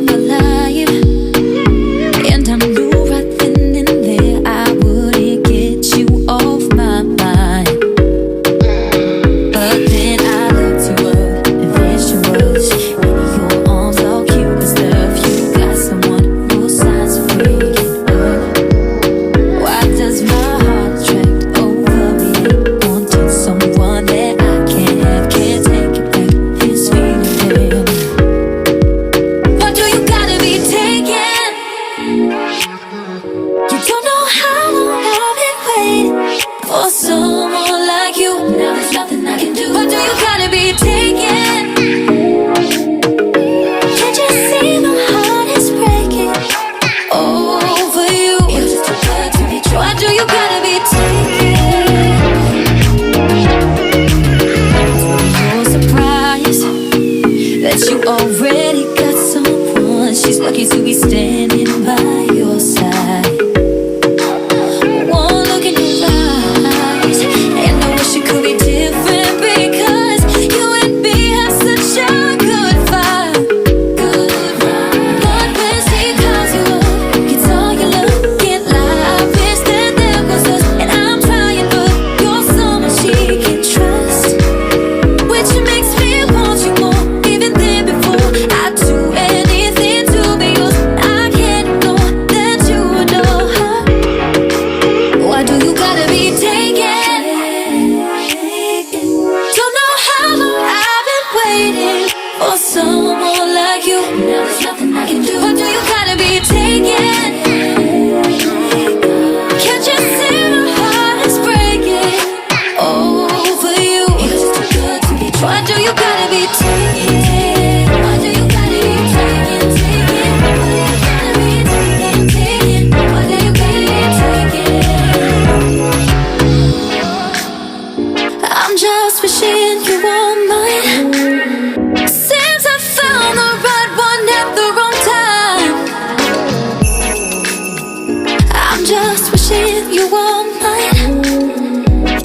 my life, and I knew right then and there I wouldn't get you off my mind. But then I looked you up, and there she was, in your arms all cute and stuff. You got someone who signs for breaking up. Why does my heart attract over me, wanting someone that I can't have, can't take it back, this feeling? Why do you gotta be taken? You don't know how long I've been waiting for someone like you. Now there's nothing I can do. Why do you gotta be taken? Can't you see my heart is breaking over you? You're just too good to be true. Why do you gotta be taken? You're surprised that you already got someone. She's lucky to be standing by your side. One look in your eyes, and I wish it could be different, because you and me have such a good vibe. Good vibe. But when she calls you up, it's all you love, can't lie. I wish that there was us, and I'm trying, but you're someone she can trust, which makes me want you more, even than before. I'd do anything to be yours. I can't ignore that you adore her. Why do you gotta be taken? Don't know how long I've been waiting for someone like you. Now there's nothing I can do. Why do you gotta be taken? Can't you see my heart is breaking over you? You're just too good to be true. Why do you gotta be taken? Why do you gotta be taken, taken? Why do you gotta be taken, taken? Why do you gotta be taken? I'm just wishing you were mine. Seems I found the right one at the wrong time. I'm just wishing you were mine.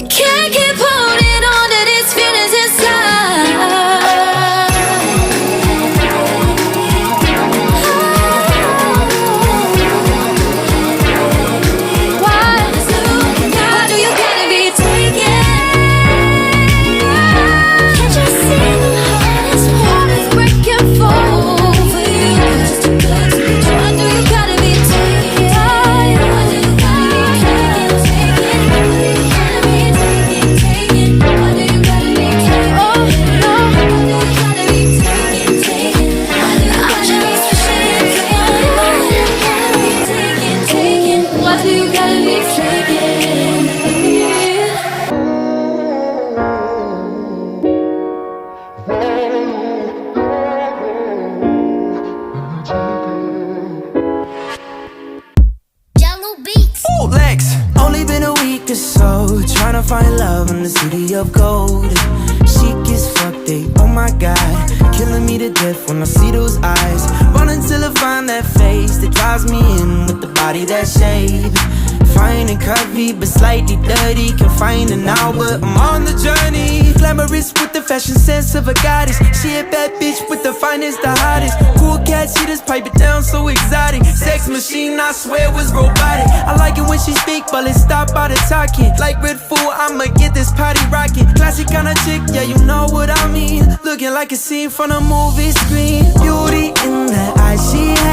Can't keep holding on to these feelings inside. Why do you gotta be taken? Can't you see my heart is breaking over you? You're just too good to be true. Why do you gotta be taken? Why do you gotta be taken, taken? Why do you gotta be taken, taken? Why do you gotta be taken? Oh no, why do you gotta be taken, taken? Why do you gotta be taken, taken? Why do you gotta be taken? Jello beats. Ooh, Lex, only been a week or so, trying to find love in the city of gold. Chic as fuck, they, oh my god, killing me to death when I see those eyes. Running till I find that face that drives me in with the body that shade. Fine and curvy, but slightly dirty. Can find an hour, I'm on the journey. Glamorous with the fashion sense of a goddess. She a bad bitch with the finest, the hottest. Cool cat, she just pipe it down so exotic. Sex machine, I swear was robotic. I like it when she speak, but let's stop all the talking. Like Red Fool, I'ma get this party rocking. Classic kind of chick, yeah, you know what I mean. Looking like a scene from a movie screen. Beauty